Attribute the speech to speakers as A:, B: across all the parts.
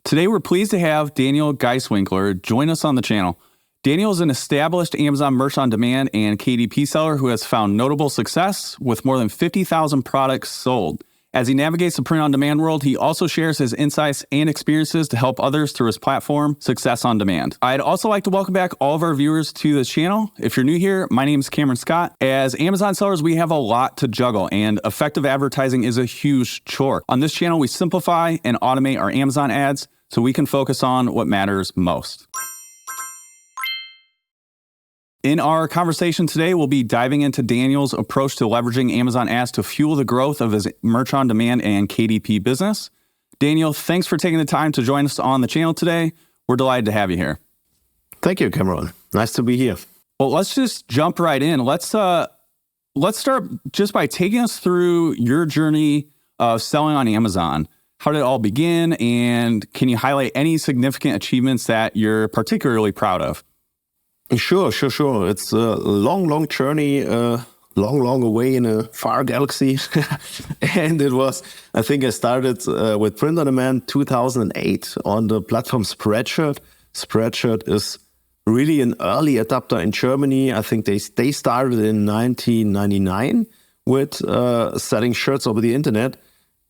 A: Today, we're pleased to have Daniel Gaiswinkler join us on the channel. Daniel is an established Amazon Merch on Demand and KDP seller who has found notable success with more than 50,000 products sold. As he navigates the print on demand world, he also shares his insights and experiences to help others through his platform, Success on Demand. I'd also like to welcome back all of our viewers to this channel. If you're new here, my name is Cameron Scott. As Amazon sellers, we have a lot to juggle, and effective advertising is a huge chore. On this channel, we simplify and automate our Amazon ads so we can focus on what matters most. In our conversation today, we'll be diving into Daniel's approach to leveraging Amazon ads to fuel the growth of his Merch on Demand and KDP business. Daniel, thanks for taking the time to join us on the channel today. We're delighted to have you here.
B: Thank you, Cameron. Nice to be here.
A: Well, let's just jump right in. Let's start just by taking us through your journey of selling on Amazon. How did it all begin? And can you highlight any significant achievements that you're particularly proud of?
B: Sure. It's a long journey, long away in a far galaxy. And it was, I think I started with print on demand 2008 on the platform Spreadshirt. Spreadshirt is really an early adapter in Germany. I think they started in 1999 with selling shirts over the internet.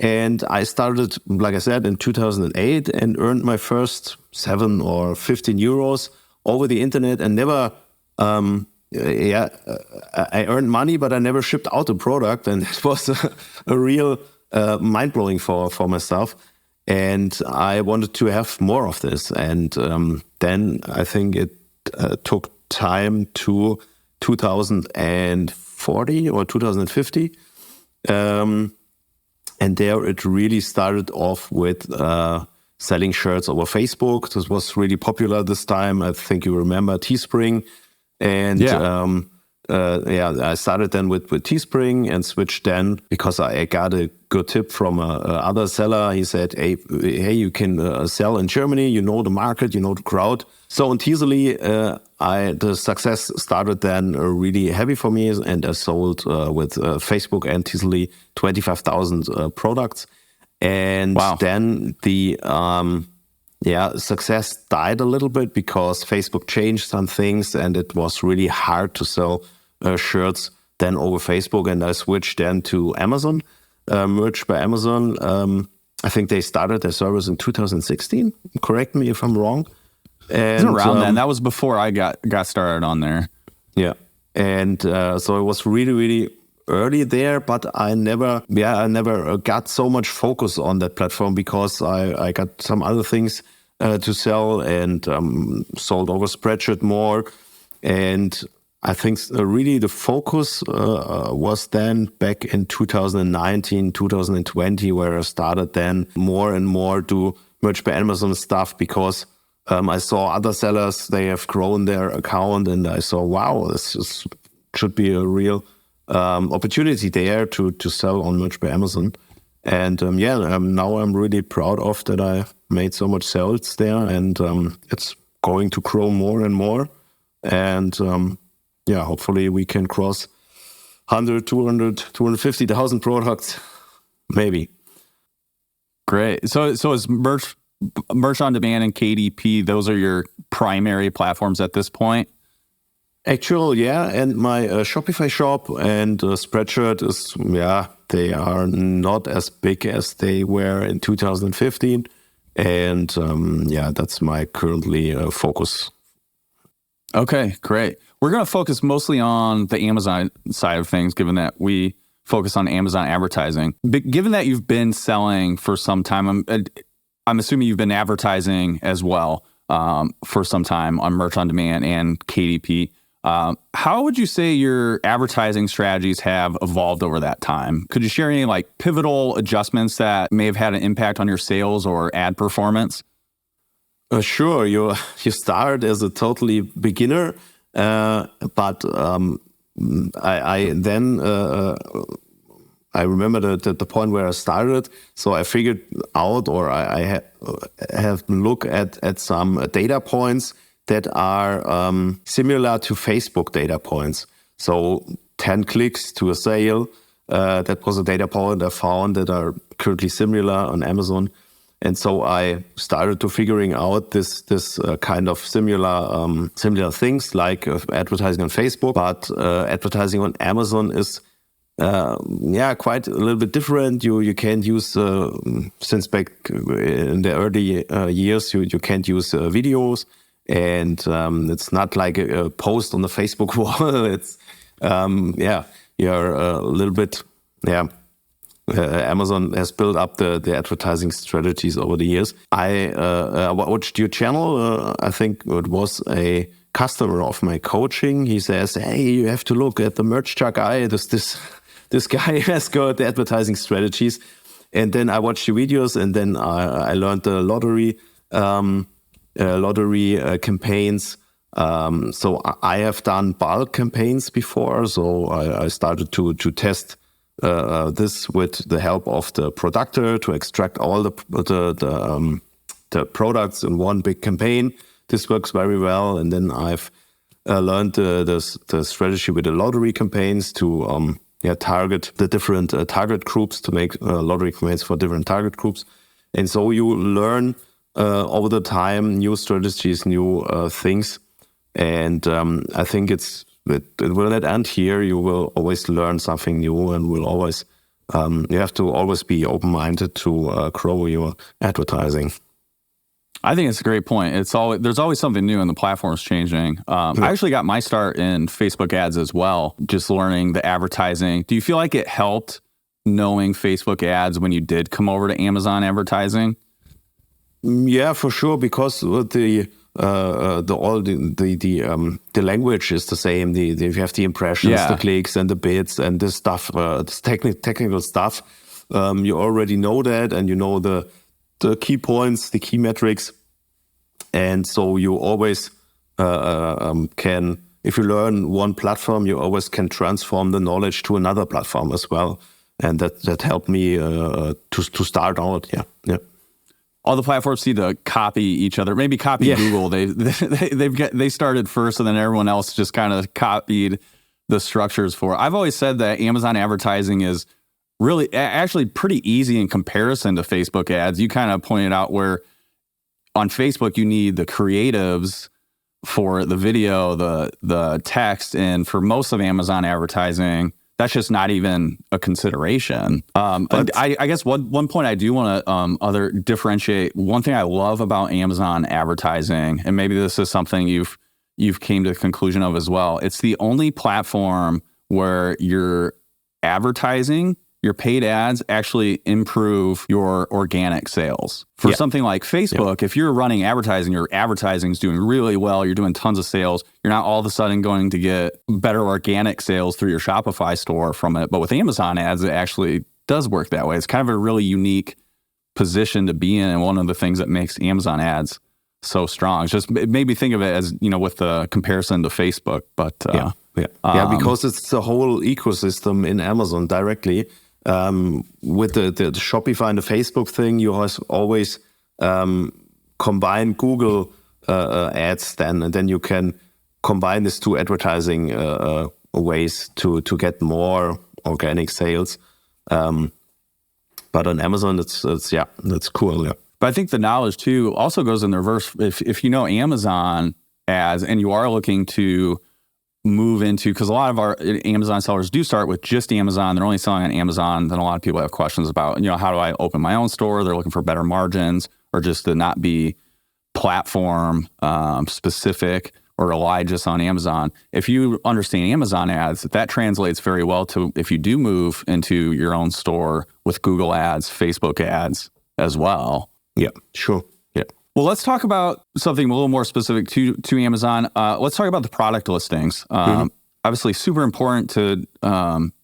B: And I started, like I said, in 2008 and earned my first 7 or 15 euros over the internet, and never, I earned money, but I never shipped out a product, and it was a real mind-blowing for myself. And I wanted to have more of this. And then I think it took time to 2040 or 2050. And there it really started off with selling shirts over Facebook. This was really popular this time. I think you remember Teespring. And I started then with Teespring and switched then because I got a good tip from other seller. He said, hey, you can sell in Germany. You know the market, you know the crowd. So on Teasely, the success started then really heavy for me. And I sold with Facebook and Teasely 25,000 products. And then the success died a little bit because Facebook changed some things and it was really hard to sell shirts then over Facebook. And I switched then to Amazon, Merch by Amazon. I think they started their service in 2016. Correct me if I'm wrong. And
A: around then. That was before I got started on there.
B: Yeah. And so it was really early there, but I never got so much focus on that platform because I got some other things to sell and sold over Spreadshirt more. And I think really the focus was then back in 2019, 2020, where I started then more and more to Merch by Amazon stuff because I saw other sellers, they have grown their account and I saw, wow, this should be a real opportunity there to sell on Merch by Amazon. And now I'm really proud of that I made so much sales there and it's going to grow more and more. And hopefully we can cross 100, 200, 250,000 products, maybe.
A: Great. So is Merch on Demand and KDP, those are your primary platforms at this point?
B: Actually, yeah, and my Shopify shop and Spreadshirt is, they are not as big as they were in 2015. And that's my currently focus.
A: Okay, great. We're going to focus mostly on the Amazon side of things, given that we focus on Amazon advertising. But given that you've been selling for some time, I'm assuming you've been advertising as well for some time on Merch on Demand and KDP. How would you say your advertising strategies have evolved over that time? Could you share any pivotal adjustments that may have had an impact on your sales or ad performance?
B: Sure. You start as a totally beginner, but I remember the point where I started. So I figured out, or I have a look at some data points that are similar to Facebook data points. So 10 clicks to a sale, that was a data point I found that are currently similar on Amazon. And so I started to figuring out this kind of similar things like advertising on Facebook, but advertising on Amazon is quite a little bit different. You can't use since back in the early years you can't use videos, and it's not like a post on the Facebook wall. It's you're a little bit Amazon has built up the advertising strategies over the years. I watched your channel. I think it was a customer of my coaching. He says, "Hey, you have to look at the merch jar guy. This guy has got advertising strategies." And then I watched the videos, and then I learned the lottery campaigns. So I have done bulk campaigns before. So I started to test this with the help of the producer to extract all the products in one big campaign. This works very well. And then I've learned the strategy with the lottery campaigns to target the different target groups, to make lottery campaigns for different target groups. And so you learn over the time new strategies, new things. And I think it will not end here. You will always learn something new, and will always you have to always be open-minded to grow your advertising.
A: I think it's a great point. There's always something new, and the platform's changing. I actually got my start in Facebook ads as well, just learning the advertising. Do you feel like it helped knowing Facebook ads when you did come over to Amazon advertising?
B: Yeah, for sure, because the language is the same. You have the impressions, the clicks, and the bits, and this stuff, this technical stuff. You already know that, and you know the key points, the key metrics, and so you always can. If you learn one platform, you always can transform the knowledge to another platform as well, and that helped me to start out. Yeah.
A: All the platforms seem to copy each other. Maybe copy Google. They started first, and then everyone else just kind of copied the structures for it. I've always said that Amazon advertising is really actually pretty easy in comparison to Facebook ads. You kind of pointed out where on Facebook you need the creatives for the video, the text, and for most of Amazon advertising, that's just not even a consideration. But I guess one point I do want to differentiate. One thing I love about Amazon advertising, and maybe this is something you've came to the conclusion of as well. It's the only platform where your advertising, your paid ads actually improve your organic sales. For something like Facebook, if you're running advertising, your advertising is doing really well, you're doing tons of sales, you're not all of a sudden going to get better organic sales through your Shopify store from it. But with Amazon ads, it actually does work that way. It's kind of a really unique position to be in, and one of the things that makes Amazon ads so strong. It made me think of it as, with the comparison to Facebook. But
B: because it's the whole ecosystem in Amazon directly. With the Shopify and the Facebook thing, you always combine Google ads and then you can combine these two advertising ways to get more organic sales. But on Amazon, that's cool. Yeah.
A: But I think the knowledge too also goes in the reverse. If you know Amazon ads and you are looking to move into, because a lot of our Amazon sellers do start with just Amazon. They're only selling on Amazon. Then a lot of people have questions about, how do I open my own store? They're looking for better margins, or just to not be platform specific or rely just on Amazon. If you understand Amazon ads, that translates very well to if you do move into your own store with Google ads, Facebook ads as well.
B: Yeah, sure. Yeah.
A: Well, let's talk about something a little more specific to Amazon. Let's talk about the product listings. Obviously, super important to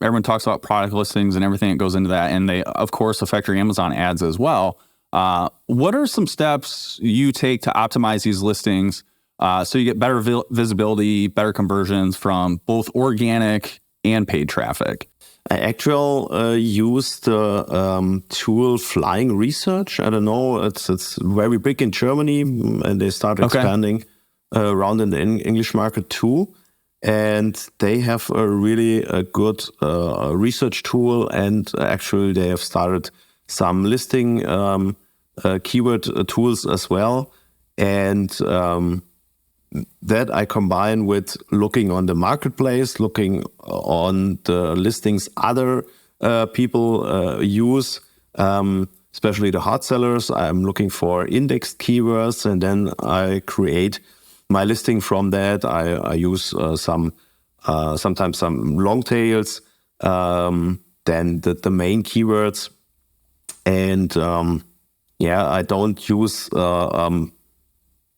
A: everyone talks about product listings and everything that goes into that, and they, of course, affect your Amazon ads as well. What are some steps you take to optimize these listings so you get better visibility, better conversions from both organic and paid traffic?
B: I actually use the tool Flying Research. I don't know, it's very big in Germany, and they start expanding around in the English market too. And they have a really good research tool, and actually they have started some listing keyword tools as well. And that I combine with looking on the marketplace, looking on the listings other people use, especially the hot sellers. I'm looking for indexed keywords, and then I create my listing from that. I use sometimes some long tails, then the main keywords, and I don't use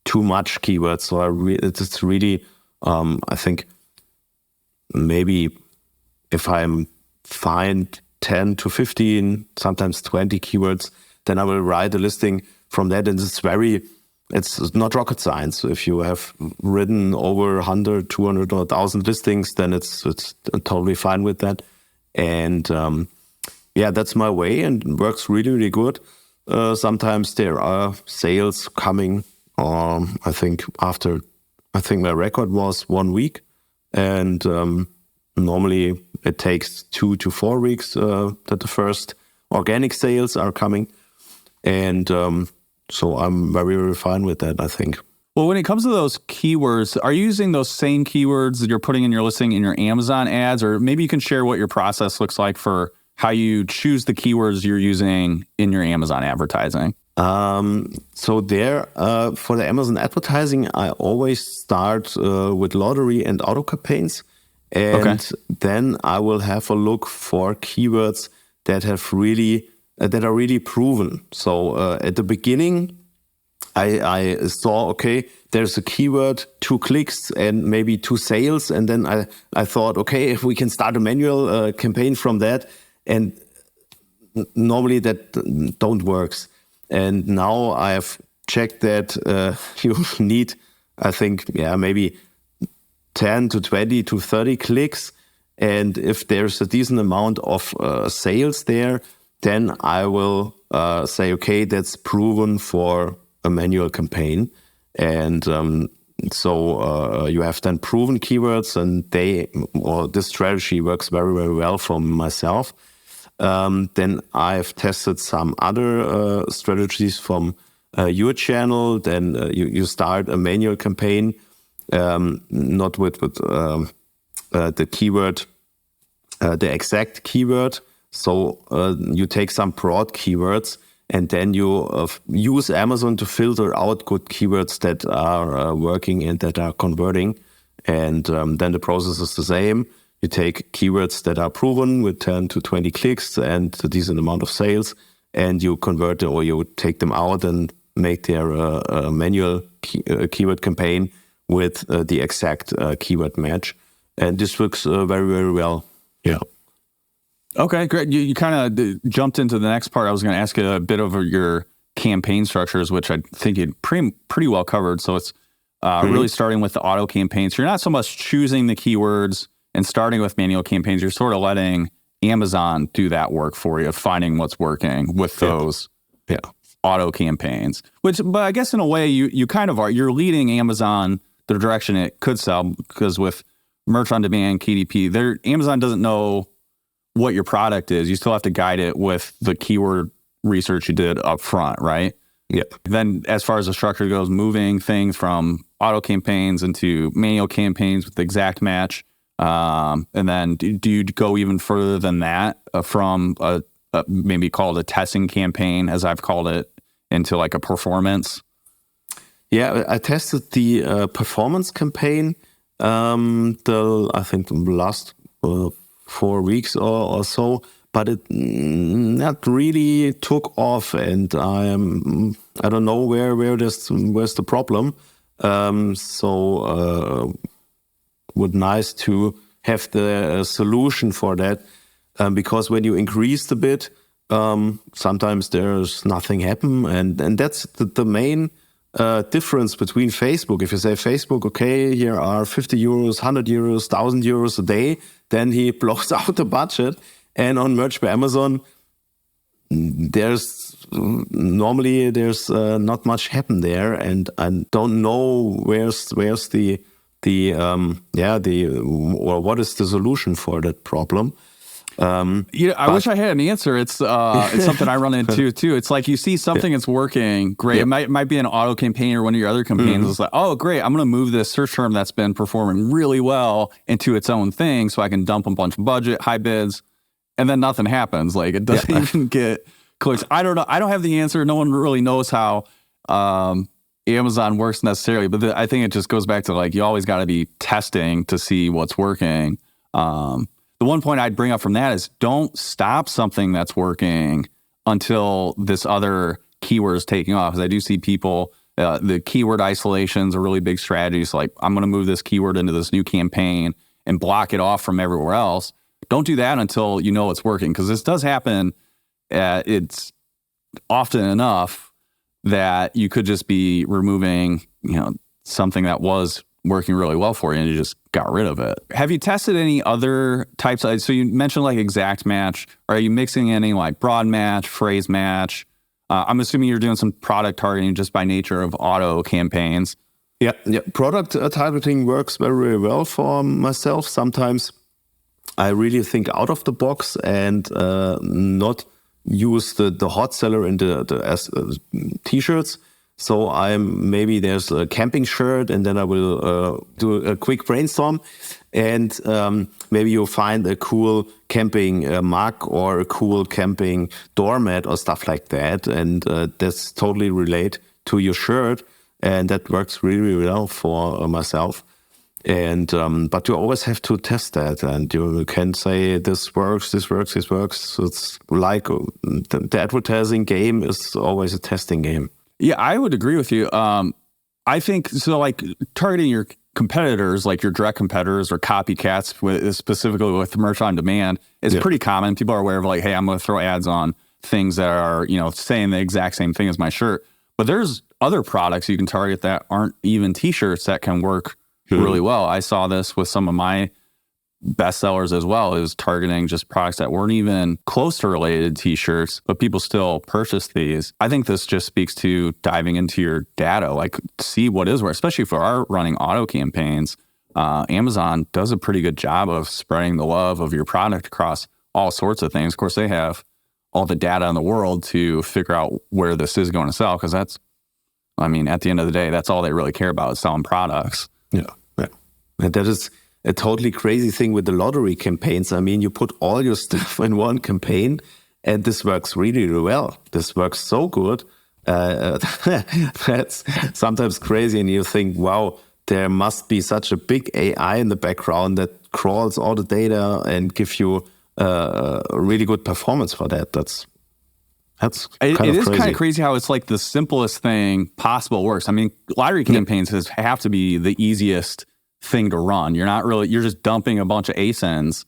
B: too much keywords. So it's really, I think maybe if I'm find 10 to 15, sometimes 20 keywords, then I will write a listing from that. And it's not rocket science. If you have written over 100, 200 or 1,000 listings, then it's totally fine with that. And that's my way, and it works really, really good. Sometimes there are sales coming. I think my record was 1 week, and normally it takes 2 to 4 weeks that the first organic sales are coming, and so I'm very, very fine with that, I think.
A: Well, when it comes to those keywords, are you using those same keywords that you're putting in your listing in your Amazon ads, or maybe you can share what your process looks like for how you choose the keywords you're using in your Amazon advertising?
B: So there, for the Amazon advertising, I always start with lottery and auto campaigns. And then I will have a look for keywords that have really, that are really proven. So at the beginning, I saw, okay, there's a keyword, 2 clicks and maybe 2 sales. And then I thought, okay, if we can start a manual campaign from that. And normally that don't works. And now I have checked that you need, I think, maybe 10 to 20 to 30 clicks. And if there's a decent amount of sales there, then I will say, okay, that's proven for a manual campaign. And so you have then proven keywords, and this strategy works very, very well for myself. Then I've tested some other strategies from your channel. Then you start a manual campaign, not with the keyword, the exact keyword. So you take some broad keywords, and then you use Amazon to filter out good keywords that are working and that are converting. And then the process is the same. You take keywords that are proven with 10 to 20 clicks and a decent amount of sales, and you convert them, or you take them out and make their manual keyword campaign with the exact keyword match. And this works very, very well. Yeah.
A: Okay, great. You kind of jumped into the next part. I was going to ask you a bit over your campaign structures, which I think you'd pretty well covered. So it's really starting with the auto campaigns. So you're not so much choosing the keywords and starting with manual campaigns. You're sort of letting Amazon do that work for you, finding what's working with those auto campaigns. But I guess in a way, you kind of are. You're leading Amazon the direction it could sell, because with Merch on Demand, KDP, Amazon doesn't know what your product is. You still have to guide it with the keyword research you did up front, right?
B: Yeah.
A: Then as far as the structure goes, moving things from auto campaigns into manual campaigns with the exact match. And then do you go even further than that from maybe called a testing campaign, as I've called it, into like a performance?
B: Yeah, I tested the performance campaign I think the last 4 weeks or so, but it not really took off, and I don't know where's the problem. Would nice to have the solution for that, because when you increase the bid, sometimes there's nothing happen, and that's the main difference between Facebook. If you say Facebook, okay, here are 50 euros, 100 euros, 1,000 euros a day, then he blows out the budget. And on Merch by Amazon, there's not much happen there, and I don't know where's or what is the solution for that problem.
A: I wish I had an answer. It's something I run into too. It's like you see something that's working great. It might be an auto campaign or one of your other campaigns. It's like, oh, great. I'm going to move this search term that's been performing really well into its own thing so I can dump a bunch of budget, high bids, and then nothing happens. Like it doesn't even get clicks. I don't know. I don't have the answer. No one really knows how Amazon works necessarily, but I think it just goes back to like, you always got to be testing to see what's working. The one point I'd bring up from that is don't stop something that's working until this other keyword is taking off. Because I do see people, the keyword isolation is a really big strategy. So like, I'm going to move this keyword into this new campaign and block it off from everywhere else. Don't do that until you know it's working. Because this does happen. It's often enough that you could just be removing, something that was working really well for you and you just got rid of it. Have you tested any other types of, so you mentioned like exact match. Are you mixing any like broad match, phrase match? I'm assuming you're doing some product targeting just by nature of auto campaigns.
B: Yeah. Product targeting works very well for myself. Sometimes I really think out of the box and not use the hot seller in the t-shirts. So maybe there's a camping shirt, and then I will do a quick brainstorm, and maybe you'll find a cool camping mug or a cool camping doormat or stuff like that, and that's totally relate to your shirt, and that works really well for myself. And but you always have to test that, and you can say this works. It's like the advertising game is always a testing game.
A: Yeah, I would agree with you. I think so. Like targeting your competitors, like your direct competitors or copycats, specifically with merch on demand, is pretty common. People are aware of like, hey, I'm going to throw ads on things that are saying the exact same thing as my shirt. But there's other products you can target that aren't even t-shirts that can work really well. I saw this with some of my best sellers as well. It was targeting just products that weren't even close to related t-shirts, but people still purchase these. I think this just speaks to diving into your data, like see what is where, especially for our running auto campaigns. Amazon does a pretty good job of spreading the love of your product across all sorts of things. Of course, they have all the data in the world to figure out where this is going to sell, because at the end of the day, that's all they really care about is selling products.
B: Yeah. And that is a totally crazy thing with the lottery campaigns. I mean, you put all your stuff in one campaign, and this works really, really well. This works so good. That's sometimes crazy, and you think, wow, there must be such a big AI in the background that crawls all the data and gives you a really good performance for that. It
A: is kind of crazy how it's like the simplest thing possible works. I mean, lottery campaigns have to be the easiest thing to run. You're just dumping a bunch of ASINs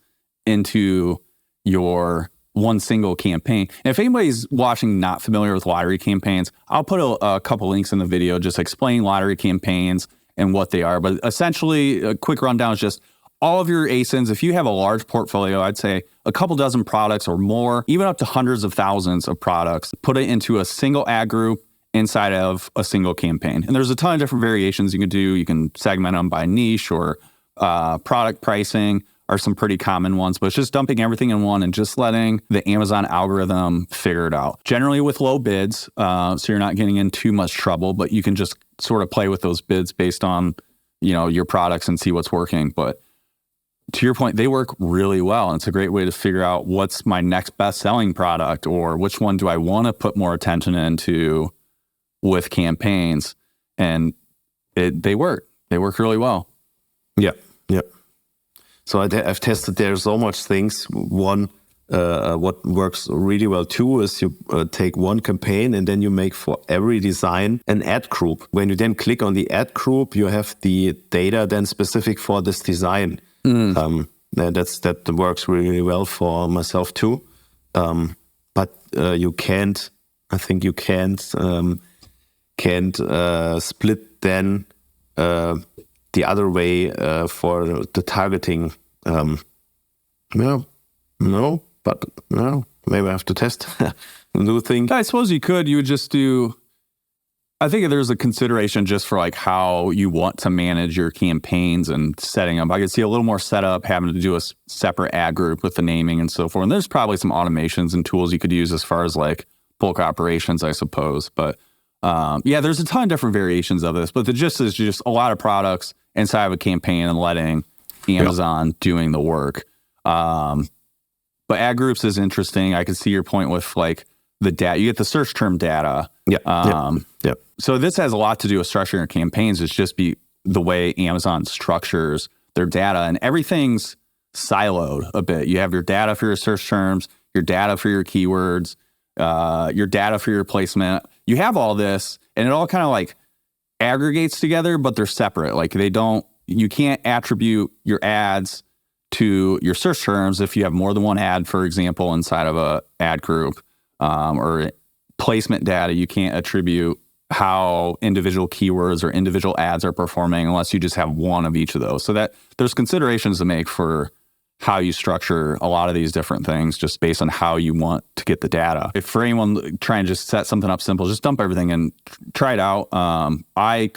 A: into your one single campaign. And if anybody's watching not familiar with lottery campaigns, I'll put a couple links in the video just explaining lottery campaigns and what they are. But essentially, a quick rundown is just all of your ASINs. If you have a large portfolio, I'd say a couple dozen products or more, even up to hundreds of thousands of products, put it into a single ad group inside of a single campaign. And there's a ton of different variations you can do. You can segment them by niche or product pricing are some pretty common ones, but it's just dumping everything in one and just letting the Amazon algorithm figure it out. Generally with low bids, so you're not getting in too much trouble, but you can just sort of play with those bids based on, your products and see what's working. But to your point, they work really well. And it's a great way to figure out what's my next best-selling product or which one do I want to put more attention into with campaigns. And they work. They work really well.
B: Yeah. So I've tested there so much things. One, what works really well too is you take one campaign and then you make for every design an ad group. When you then click on the ad group, you have the data then specific for this design. That works really well for myself too. But you can't split then the other way for the targeting. Maybe I have to test a new thing.
A: I suppose you could. You would just do I think there's a consideration just for like how you want to manage your campaigns and setting them. I could see a little more setup, having to do a separate ad group with the naming and so forth. And there's probably some automations and tools you could use as far as like bulk operations, I suppose. But yeah, there's a ton of different variations of this. But the gist is just a lot of products inside of a campaign and letting Amazon doing the work. But ad groups is interesting. I can see your point with like the data. You get the search term data.
B: Yeah.
A: So this has a lot to do with structuring your campaigns. It's just the way Amazon structures their data, and everything's siloed a bit. You have your data for your search terms, your data for your keywords, your data for your placement. You have all this, and it all kind of like aggregates together, but they're separate. Like you can't attribute your ads to your search terms if you have more than one ad, for example, inside of a ad group, or placement data. You can't attribute how individual keywords or individual ads are performing unless you just have one of each of those. So that there's considerations to make for how you structure a lot of these different things just based on how you want to get the data. If for anyone trying to just set something up simple, just dump everything and try it out. I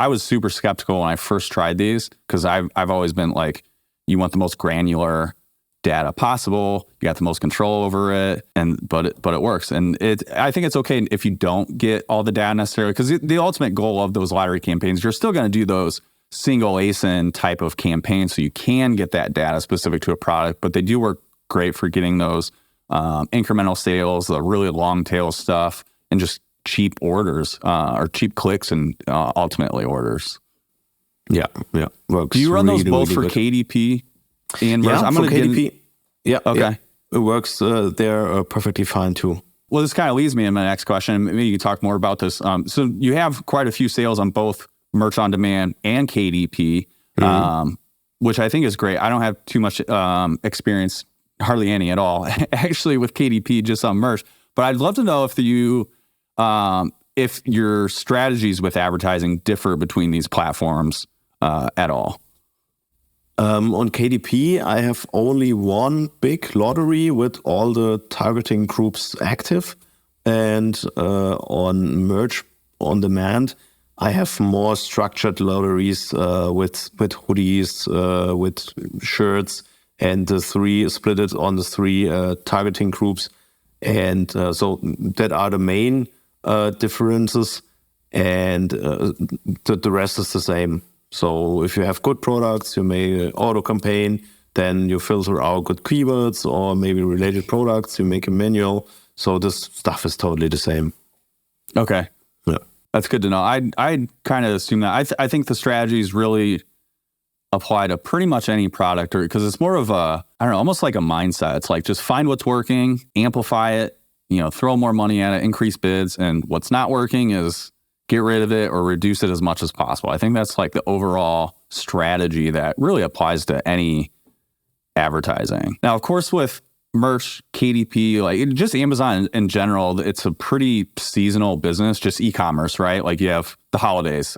A: was super skeptical when I first tried these because I've always been like, you want the most granular data possible. You got the most control over it, but it works. And I think it's okay if you don't get all the data necessarily, because the ultimate goal of those lottery campaigns, you're still going to do those single ASIN type of campaigns, so you can get that data specific to a product. But they do work great for getting those incremental sales, the really long tail stuff, and just cheap orders or cheap clicks and ultimately orders.
B: Yeah.
A: Works. Do you run those both for KDP? And
B: I'm for KDP. Okay.
A: Yeah.
B: It works there perfectly fine too.
A: Well, this kind of leads me to my next question. Maybe you can talk more about this. So you have quite a few sales on both Merch on Demand and KDP, which I think is great. I don't have too much experience, hardly any at all, actually, with KDP, just on Merch. But I'd love to know if your strategies with advertising differ between these platforms at all.
B: On KDP, I have only one big lottery with all the targeting groups active. And on Merch on Demand, I have more structured lotteries with hoodies, with shirts, and split it on the three targeting groups. And so that are the main differences. And the rest is the same. So if you have good products, you may auto campaign, then you filter out good keywords or maybe related products, you make a manual. So this stuff is totally the same.
A: Okay.
B: Yeah.
A: That's good to know. I kind of assume that. I think the strategies really apply to pretty much any product, or because it's more of almost like a mindset. It's like just find what's working, amplify it, throw more money at it, increase bids, and what's not working is get rid of it or reduce it as much as possible. I think that's like the overall strategy that really applies to any advertising. Now, of course, with Merch, KDP, like just Amazon in general, it's a pretty seasonal business, just e-commerce, right? Like you have the holidays,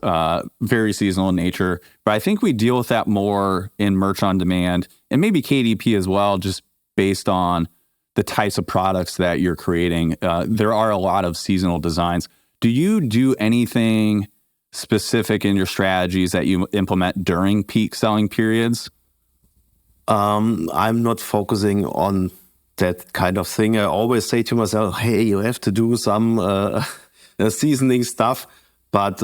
A: very seasonal in nature. But I think we deal with that more in Merch on Demand and maybe KDP as well, just based on the types of products that you're creating. There are a lot of seasonal designs. Do you do anything specific in your strategies that you implement during peak selling periods?
B: I'm not focusing on that kind of thing. I always say to myself, hey, you have to do some seasoning stuff. But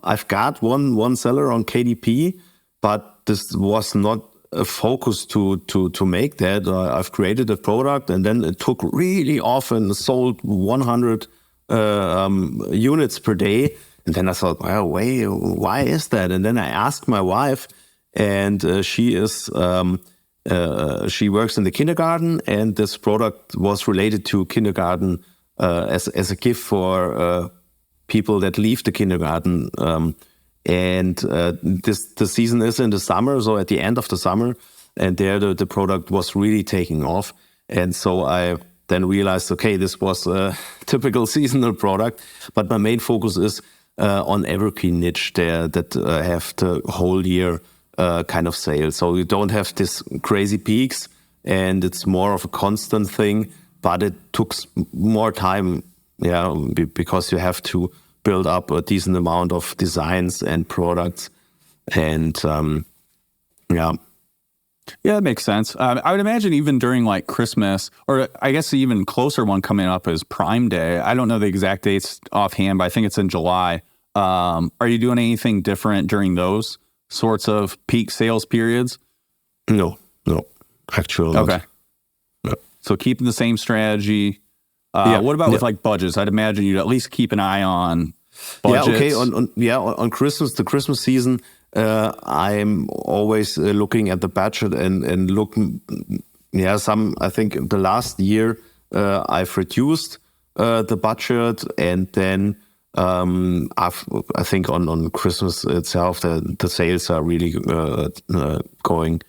B: I've got one seller on KDP, but this was not a focus to make that. I've created a product and then it took really often, sold 100 units per day. And then I thought, well, wait, why is that? And then I asked my wife, and she works in the kindergarten, and this product was related to kindergarten as a gift for people that leave the kindergarten. The season is in the summer, so at the end of the summer, and there the product was really taking off. And so I then realized, okay, this was a typical seasonal product, but my main focus is on evergreen niche there that have the whole year kind of sale. So you don't have this crazy peaks, and it's more of a constant thing, but it took more time, because you have to build up a decent amount of designs and products. And yeah.
A: Yeah, that makes sense. I would imagine even during like Christmas, or I guess the even closer one coming up is Prime Day. I don't know the exact dates offhand, but I think it's in July. Are you doing anything different during those sorts of peak sales periods?
B: No, actually not.
A: Okay.
B: No.
A: So keeping the same strategy. What about with like budgets? I'd imagine you'd at least keep an eye on budgets.
B: Yeah, okay. On Christmas, the Christmas season, I'm always looking at the budget and look. Yeah, I think the last year I've reduced the budget, and then I think on Christmas itself the sales are really going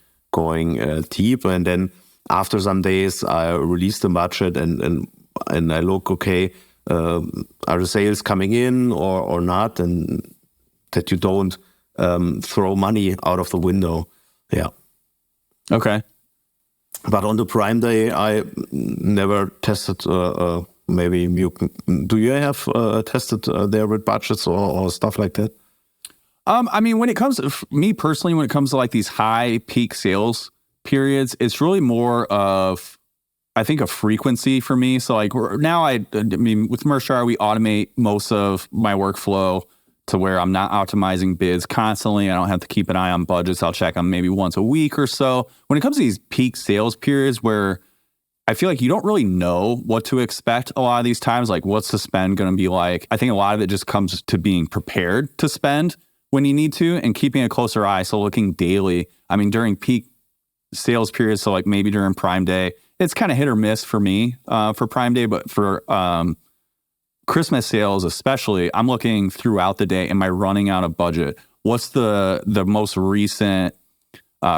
B: deep, and then after some days I release the budget and I look, okay, are the sales coming in or not, and that you don't throw money out of the window. Yeah.
A: Okay.
B: But on the Prime Day, I never tested. Maybe do you have tested there with budgets or stuff like that?
A: I mean, when it comes to me personally, when it comes to like these high peak sales periods, it's really more of, I think, a frequency for me. So like now, I mean, with Merchjar, we automate most of my workflow to where I'm not optimizing bids constantly. I don't have to keep an eye on budgets. I'll check them maybe once a week or so. When it comes to these peak sales periods where I feel like you don't really know what to expect a lot of these times, like what's the spend going to be like? I think a lot of it just comes to being prepared to spend when you need to and keeping a closer eye. So looking daily, I mean, during peak sales periods, so like maybe during Prime Day, it's kind of hit or miss for me for Prime Day, but for Christmas sales especially, I'm looking throughout the day. Am I running out of budget? What's the most recent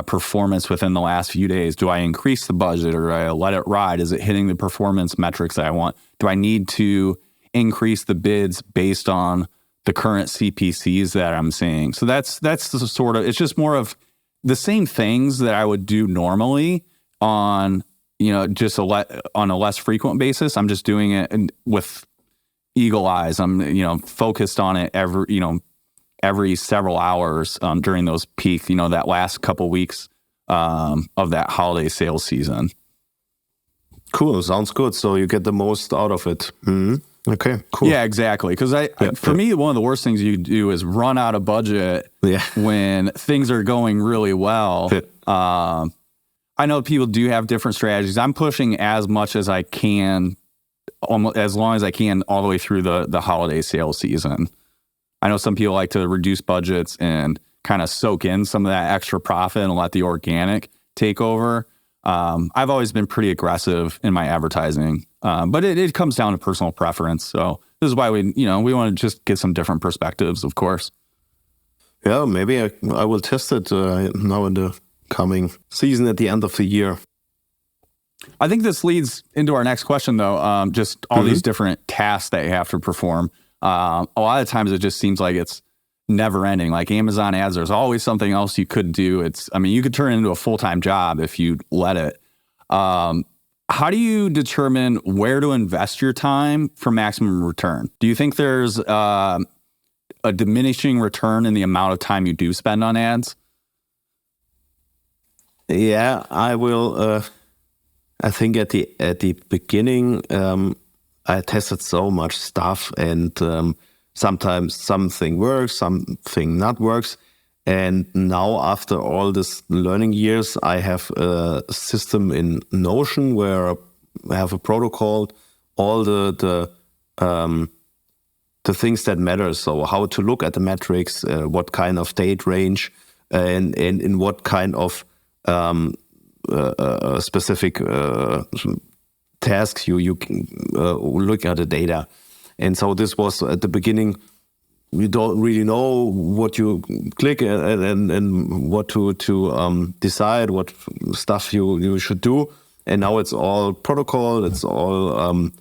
A: performance within the last few days? Do I increase the budget or do I let it ride? Is it hitting the performance metrics that I want? Do I need to increase the bids based on the current CPCs that I'm seeing? So that's the sort of, it's just more of the same things that I would do normally on, just on a less frequent basis. I'm just doing it with eagle eyes. I'm, focused on it every several hours during those peak, that last couple weeks of that holiday sales season.
B: Cool. Sounds good. So you get the most out of it. Mm-hmm. Okay, cool.
A: Yeah, exactly. Because for me, one of the worst things you do is run out of budget when things are going really well. I know people do have different strategies. I'm pushing as much as I can, almost as long as I can, all the way through the holiday sales season. I know some people like to reduce budgets and kind of soak in some of that extra profit and let the organic take over. I've always been pretty aggressive in my advertising, but it comes down to personal preference. So this is why we want to just get some different perspectives, of course.
B: Yeah, maybe I will test it now in the coming season at the end of the year.
A: I think this leads into our next question, though. Just all these different tasks that you have to perform. A lot of times it just seems like it's never ending. Like Amazon ads, there's always something else you could do. You could turn it into a full-time job if you let it. How do you determine where to invest your time for maximum return? Do you think there's a diminishing return in the amount of time you do spend on ads?
B: Yeah, I will. I think at the beginning, I tested so much stuff, and sometimes something works, something not works. And now, after all this learning years, I have a system in Notion where I have a protocol, all the things that matter. So how to look at the metrics, what kind of date range, and in what kind of specific tasks you look at the data. And so this was at the beginning, you don't really know what you click and what to decide, what stuff you should do. And now it's all protocol. It's all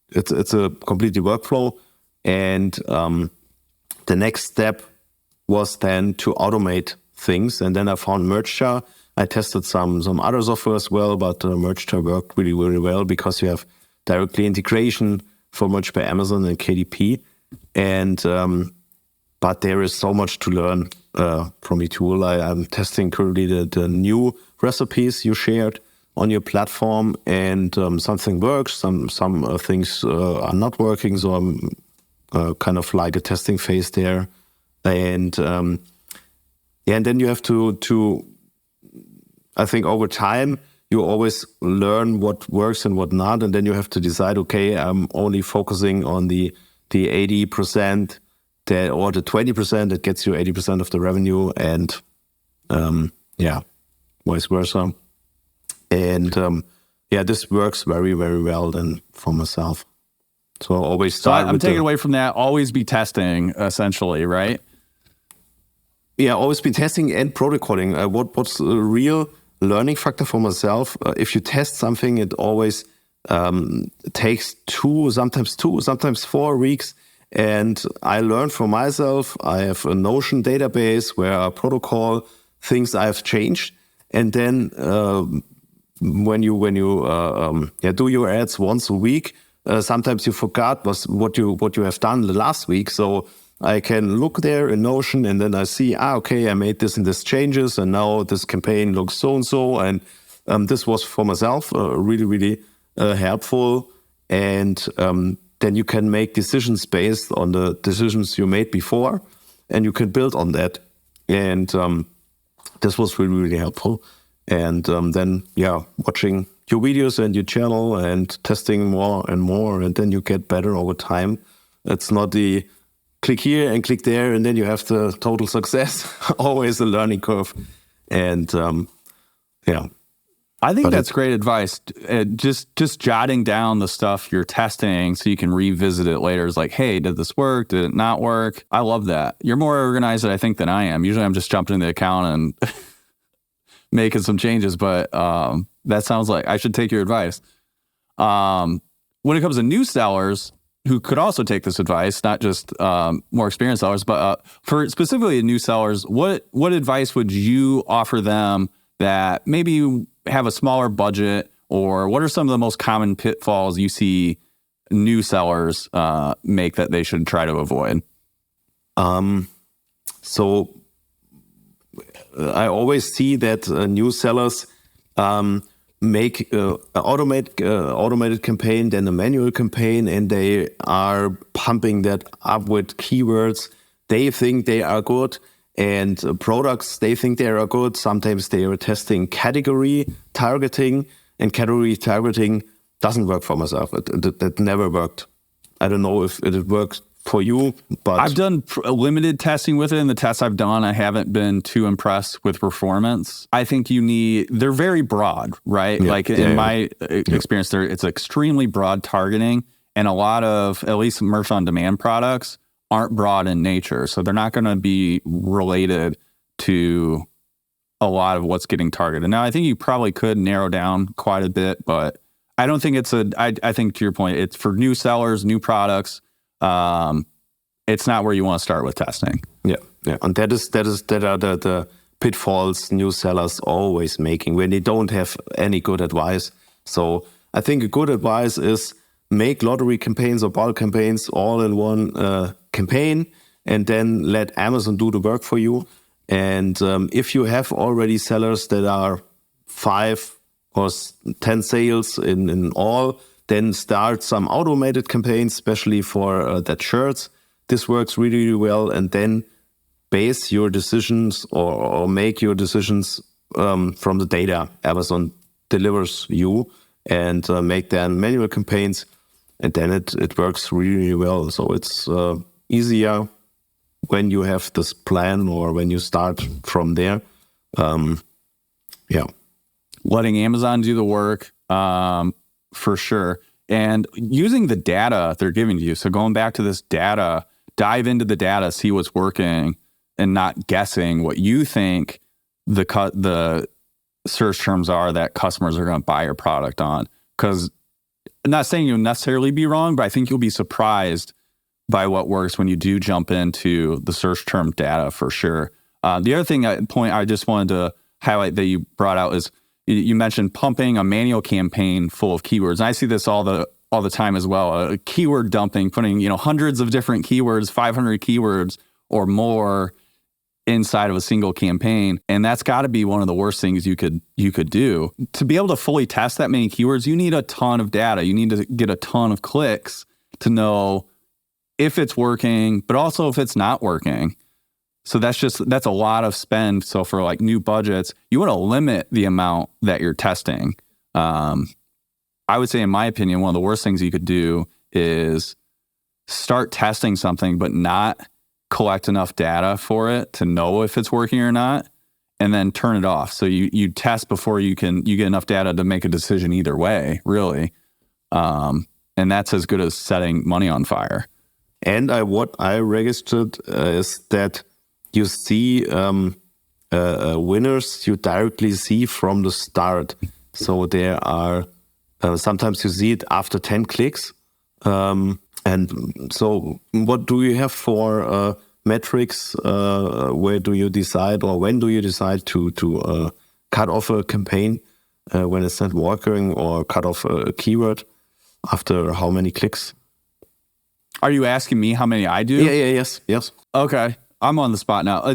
B: it's a completely workflow. And the next step was then to automate things. And then I found Merchjar. I tested some other software as well, but Merchjar worked really, really well because you have directly integration so much by Amazon and KDP. And but there is so much to learn from your tool. I'm testing currently the new recipes you shared on your platform, and something works, some things are not working. So I'm kind of like a testing phase there, and and then you have to I think over time you always learn what works and what not, and then you have to decide, okay, I'm only focusing on the 80% that, or the 20% that gets you 80% of the revenue, and vice versa. And this works very, very well then for myself. So I always start.
A: So I'm taking away from that. Always be testing, essentially, right?
B: Yeah, always be testing and protocoling. What's a real learning factor for myself? If you test something, it always takes sometimes 4 weeks. And I learned for myself. I have a Notion database where I protocol things I've changed, and then when you do your ads once a week, sometimes you forgot what you have done the last week. So I can look there in Notion, and then I see, okay, I made this and this changes, and now this campaign looks so and so, and this was for myself really, really helpful. And then you can make decisions based on the decisions you made before, and you can build on that. And this was really, really helpful. And then, watching your videos and your channel and testing more and more, and then you get better over time. It's not the click here and click there, and then you have the total success. Always a learning curve. And
A: I think that's great advice. Just jotting down the stuff you're testing so you can revisit it later. It's like, hey, did this work? Did it not work? I love that. You're more organized, I think, than I am. Usually I'm just jumping in the account and making some changes, but that sounds like I should take your advice. When it comes to new sellers who could also take this advice, not just more experienced sellers, but for specifically new sellers, what advice would you offer them that maybe have a smaller budget, or what are some of the most common pitfalls you see new sellers make that they should try to avoid?
B: So I always see that new sellers make an automated campaign, then a manual campaign, and they are pumping that up with keywords. They think they are good, and products they think they are good. Sometimes they are testing category targeting, and category targeting doesn't work for myself. That never worked. I don't know if it worked for you, but
A: I've done limited testing with it. In the tests I've done, I haven't been too impressed with performance. I think they're very broad, right? In my experience, it's extremely broad targeting, and a lot of, at least merch on demand products, aren't broad in nature. So they're not going to be related to a lot of what's getting targeted. Now, I think you probably could narrow down quite a bit, but I don't think I think to your point, it's for new sellers, new products. It's not where you want to start with testing.
B: Yeah. And that are the pitfalls new sellers always making when they don't have any good advice. So I think a good advice is make lottery campaigns or bulk campaigns all in one campaign, and then let Amazon do the work for you. And if you have already sellers that are 5 or 10 sales in all, then start some automated campaigns, especially for that shirts. This works really, really well. And then base your decisions or make your decisions from the data Amazon delivers you, and make then manual campaigns. And then it works really, really well. So it's easier when you have this plan or when you start from there.
A: Letting Amazon do the work. For sure. And using the data they're giving you. So going back to this data, dive into the data, see what's working, and not guessing what you think the search terms are that customers are going to buy your product on. Because I'm not saying you'll necessarily be wrong, but I think you'll be surprised by what works when you do jump into the search term data for sure. The other point I just wanted to highlight that you brought out is you mentioned pumping a manual campaign full of keywords. And I see this all all the time as well. Keyword dumping, putting, hundreds of different keywords, 500 keywords or more inside of a single campaign. And that's got to be one of the worst things you could do. To be able to fully test that many keywords, you need a ton of data. You need to get a ton of clicks to know if it's working, but also if it's not working. So that's a lot of spend. So for like new budgets, you want to limit the amount that you're testing. I would say, in my opinion, one of the worst things you could do is start testing something, but not collect enough data for it to know if it's working or not, and then turn it off. So you test before you get enough data to make a decision either way, really. And that's as good as setting money on fire.
B: And what I registered is that you see winners you directly see from the start. So there are sometimes you see it after 10 clicks. And so what do you have for metrics? Where do you decide, or when do you decide to cut off a campaign when it's not working, or cut off a keyword after how many clicks?
A: Are you asking me how many I do?
B: Yes.
A: Okay, I'm on the spot now.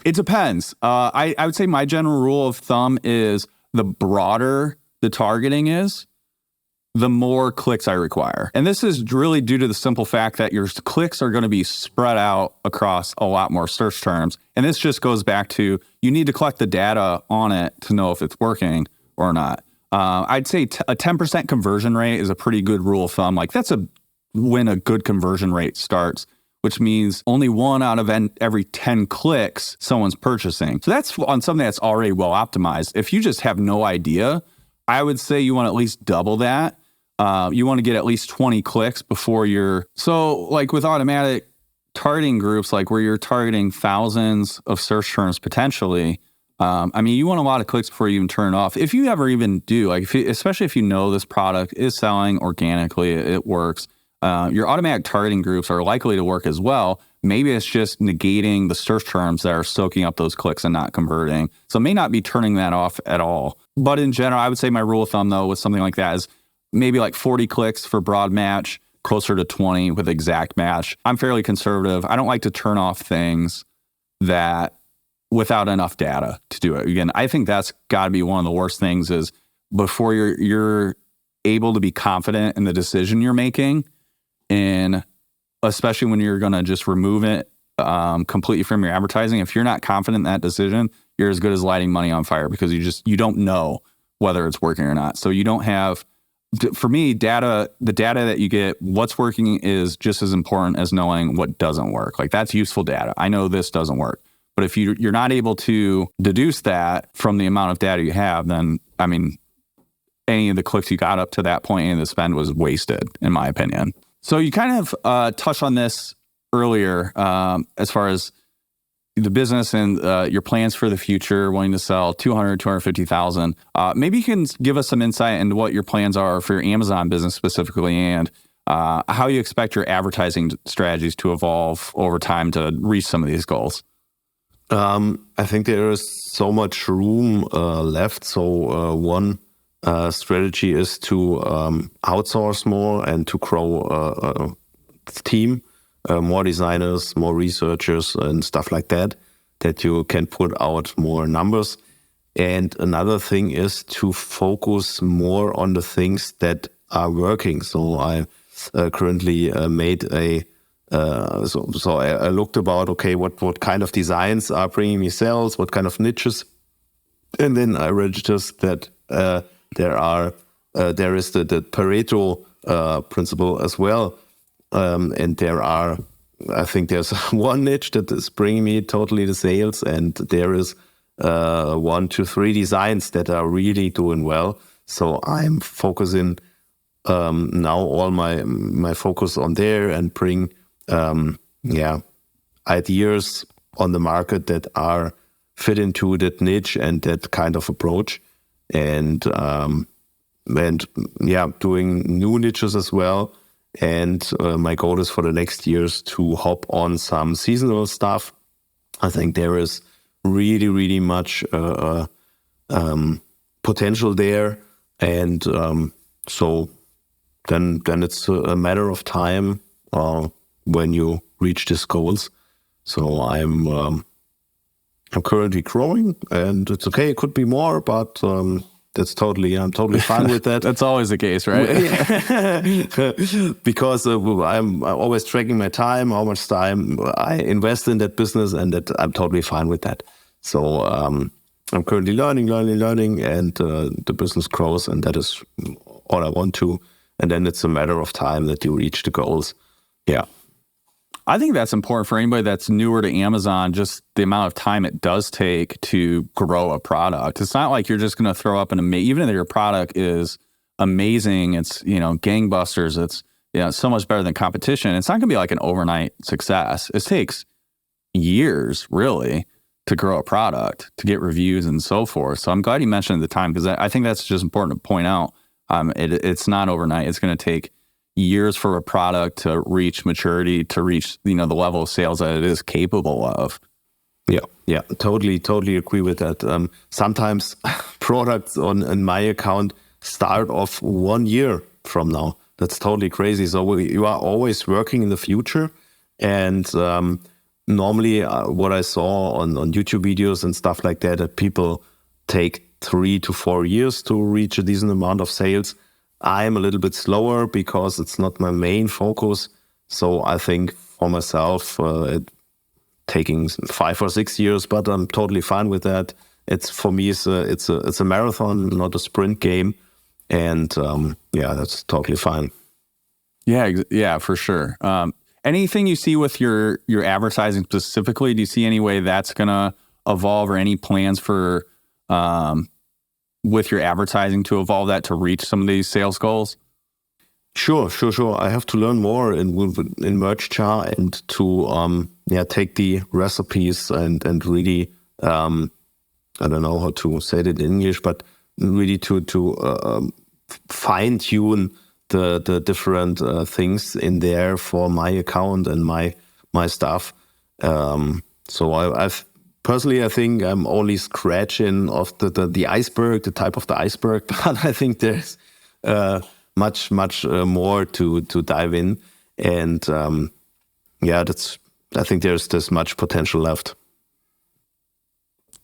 A: It depends. I would say my general rule of thumb is the broader the targeting is, the more clicks I require. And this is really due to the simple fact that your clicks are going to be spread out across a lot more search terms. And this just goes back to, you need to collect the data on it to know if it's working or not. I'd say a 10% conversion rate is a pretty good rule of thumb. Like that's when a good conversion rate starts, which means only 1 out of every 10 clicks someone's purchasing. So that's on something that's already well optimized. If you just have no idea, I would say you want to at least double that. You want to get at least 20 clicks before so like with automatic targeting groups, like where you're targeting thousands of search terms potentially, you want a lot of clicks before you even turn it off. If you ever even do, especially if you know this product is selling organically, it works, your automatic targeting groups are likely to work as well. Maybe it's just negating the search terms that are soaking up those clicks and not converting. So it may not be turning that off at all. But in general, I would say my rule of thumb, though, with something like that is maybe like 40 clicks for broad match, closer to 20 with exact match. I'm fairly conservative. I don't like to turn off things that without enough data to do it. Again, I think that's got to be one of the worst things is before you're able to be confident in the decision you're making, and especially when you're going to just remove it completely from your advertising. If you're not confident in that decision, you're as good as lighting money on fire because you don't know whether it's working or not. So you don't have, for me, the data that you get, what's working is just as important as knowing what doesn't work. Like that's useful data. I know this doesn't work. But if you're not able to deduce that from the amount of data you have, then, any of the clicks you got up to that point in the spend was wasted, in my opinion. So you kind of touched on this earlier as far as the business and your plans for the future, wanting to sell 250,000. Maybe you can give us some insight into what your plans are for your Amazon business specifically, and how you expect your advertising strategies to evolve over time to reach some of these goals.
B: I think there is so much room left. So one strategy is to outsource more and to grow a team, more designers, more researchers and stuff like that you can put out more numbers. And another thing is to focus more on the things that are working. So I currently made so I looked about, okay, what kind of designs are bringing me sales, what kind of niches. And then I registered that there is the Pareto principle as well. And I think there's one niche that is bringing me totally the sales, and there is 1 to 3 designs that are really doing well. So I'm focusing now all my focus on there and bring ideas on the market that are fit into that niche and that kind of approach, and doing new niches as well. And my goal is for the next years to hop on some seasonal stuff. I think there is really, really much potential there. And so then it's a matter of time when you reach these goals. So I'm currently growing, and it's okay. It could be more, but I'm totally fine with that.
A: That's always the case, right?
B: Because I'm always tracking my time, how much time I invest in that business, and that I'm totally fine with that. So I'm currently learning, and the business grows, and that is all I want to. And then it's a matter of time that you reach the goals. Yeah.
A: I think that's important for anybody that's newer to Amazon, just the amount of time it does take to grow a product. It's not like you're just going to throw up even if your product is amazing, it's, gangbusters, it's, so much better than competition. It's not going to be like an overnight success. It takes years, really, to grow a product, to get reviews and so forth. So I'm glad you mentioned the time, because I think that's just important to point out. It's not overnight. It's going to take years for a product to reach maturity, to reach, the level of sales that it is capable of.
B: Yeah, totally agree with that. Sometimes products on my account start off 1 year from now. That's totally crazy. So you are always working in the future. And normally what I saw on YouTube videos and stuff like that people take 3 to 4 years to reach a decent amount of sales. I'm a little bit slower because it's not my main focus. So I think for myself, taking 5 or 6 years, but I'm totally fine with that. For me, it's a marathon, not a sprint game. And that's totally fine.
A: Yeah, for sure. Anything you see with your advertising specifically, do you see any way that's going to evolve, or any plans for with your advertising to evolve that to reach some of these sales goals?
B: Sure. I have to learn more in Merch Jar, and to take the recipes and really I don't know how to say it in English, but really to fine tune the different things in there for my account and my stuff. So I've personally, I think I'm only scratching off the iceberg, the type of the iceberg, but I think there's much more to dive in, and I think there's much potential left.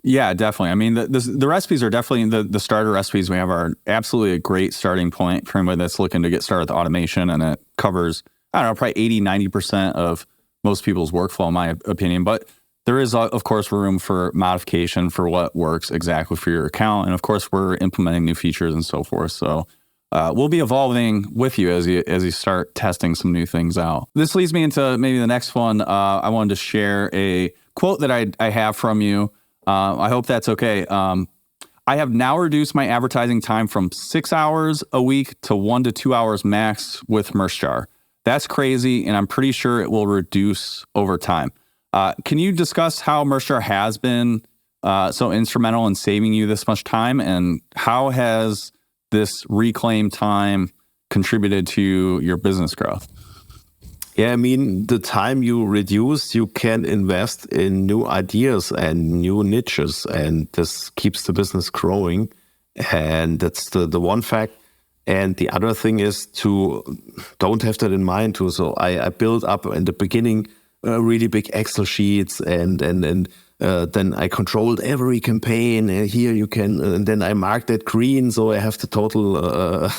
A: Yeah, definitely. I mean, the recipes are definitely the starter recipes we have are absolutely a great starting point for anybody that's looking to get started with automation, and it covers, I don't know, probably 80-90% of most people's workflow, in my opinion. But there is, of course, room for modification for what works exactly for your account. And of course, we're implementing new features and so forth. So we'll be evolving with you as you start testing some new things out. This leads me into maybe the next one. I wanted to share a quote that I have from you. I hope that's okay. I have now reduced my advertising time from 6 hours a week to 1 to 2 hours max with Merch Jar. That's crazy, and I'm pretty sure it will reduce over time. Can you discuss how Merch Jar has been so instrumental in saving you this much time, and how has this reclaimed time contributed to your business growth?
B: Yeah, I mean, the time you reduce, you can invest in new ideas and new niches, and this keeps the business growing. And that's the one fact. And the other thing is to don't have that in mind too. So I built up in the beginning really big Excel sheets, and then I controlled every campaign. Here you can, and then I marked that green, so I have the total.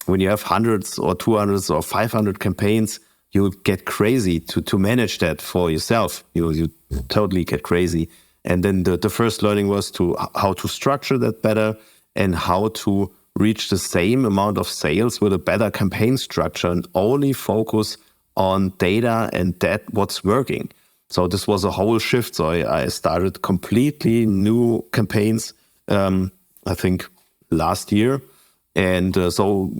B: When you have hundreds or 200 or 500 campaigns, you get crazy to manage that for yourself. You totally get crazy. And then the first learning was how to structure that better, and how to reach the same amount of sales with a better campaign structure, and only focus on data and that what's working. So this was a whole shift. So I started completely new campaigns, I think last year. And so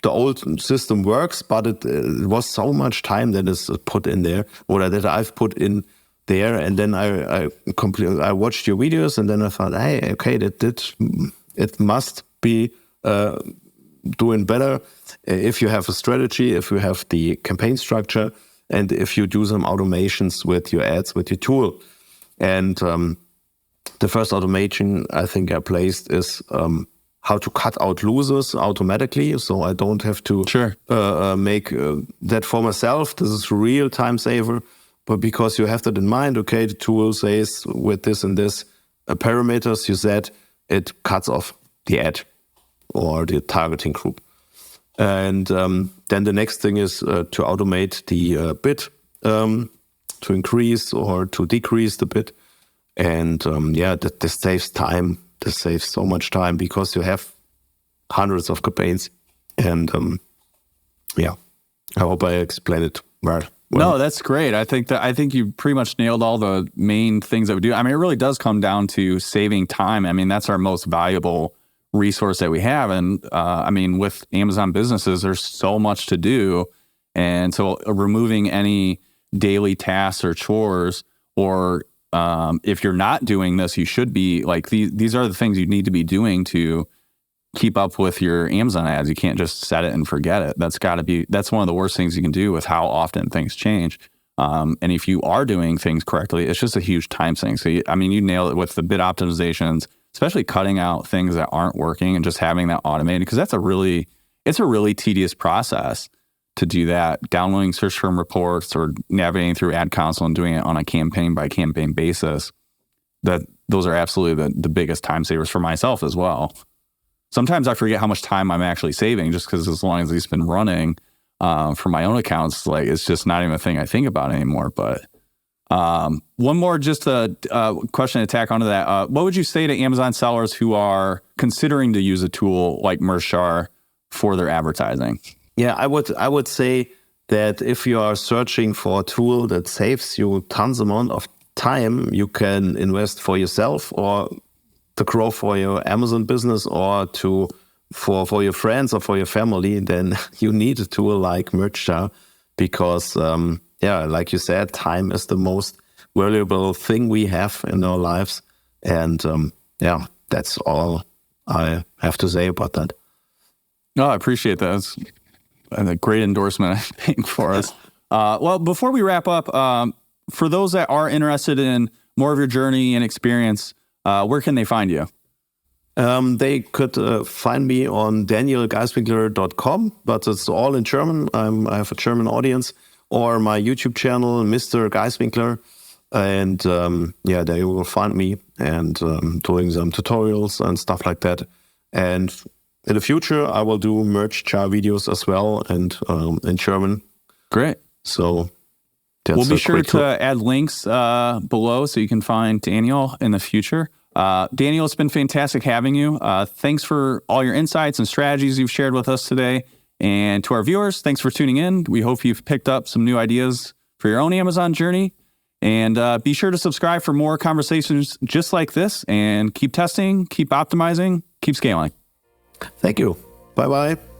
B: the old system works, but it was so much time that is put in there, or that I've put in there. And then I watched your videos, and then I thought, hey, okay, it must be doing better if you have a strategy, if you have the campaign structure, and if you do some automations with your ads, with your tool. And the first automation I think I placed is how to cut out losers automatically, so I don't have to make that for myself. This is a real time saver, but because you have that in mind, okay, the tool says with this and this parameters you set, it cuts off the ad or the targeting group. And then the next thing is to automate the bid, to increase or to decrease the bid. And this saves time. This saves so much time because you have hundreds of campaigns. And I hope I explained it well.
A: No, that's great. I think you pretty much nailed all the main things that we do. I mean, it really does come down to saving time. I mean, that's our most valuable resource that we have. And I mean, with Amazon businesses, there's so much to do. And so removing any daily tasks or chores, or if you're not doing this, you should be like, these are the things you need to be doing to keep up with your Amazon ads. You can't just set it and forget it. That's one of the worst things you can do with how often things change. And if you are doing things correctly, it's just a huge time sink. So, you nailed it with the bid optimizations, especially cutting out things that aren't working and just having that automated, because it's a really tedious process to do that. Downloading search term reports or navigating through ad console and doing it on a campaign by campaign basis. Those are absolutely the biggest time savers for myself as well. Sometimes I forget how much time I'm actually saving just because as long as it's been running for my own accounts, like it's just not even a thing I think about anymore. But one more, just a question to tack onto that. What would you say to Amazon sellers who are considering to use a tool like Merchar for their advertising?
B: Yeah, I would say that if you are searching for a tool that saves you tons amount of time, you can invest for yourself or to grow for your Amazon business or for your friends or for your family, then you need a tool like Merchar because, like you said, time is the most valuable thing we have in our lives. And that's all I have to say about that.
A: No, I appreciate that. It's a great endorsement, I think, for us. Well, before we wrap up, for those that are interested in more of your journey and experience, where can they find you?
B: They could find me on danielgaiswinkler.com, but it's all in German. I have a German audience, or my YouTube channel, Mr. Gaiswinkler. And there you will find me and doing some tutorials and stuff like that. And in the future, I will do Merchar videos as well and in German.
A: Great.
B: So we'll
A: be sure to add links below so you can find Daniel in the future. Daniel, it's been fantastic having you. Thanks for all your insights and strategies you've shared with us today. And to our viewers, thanks for tuning in. We hope you've picked up some new ideas for your own Amazon journey. And be sure to subscribe for more conversations just like this. And keep testing, keep optimizing, keep scaling.
B: Thank you. Bye-bye.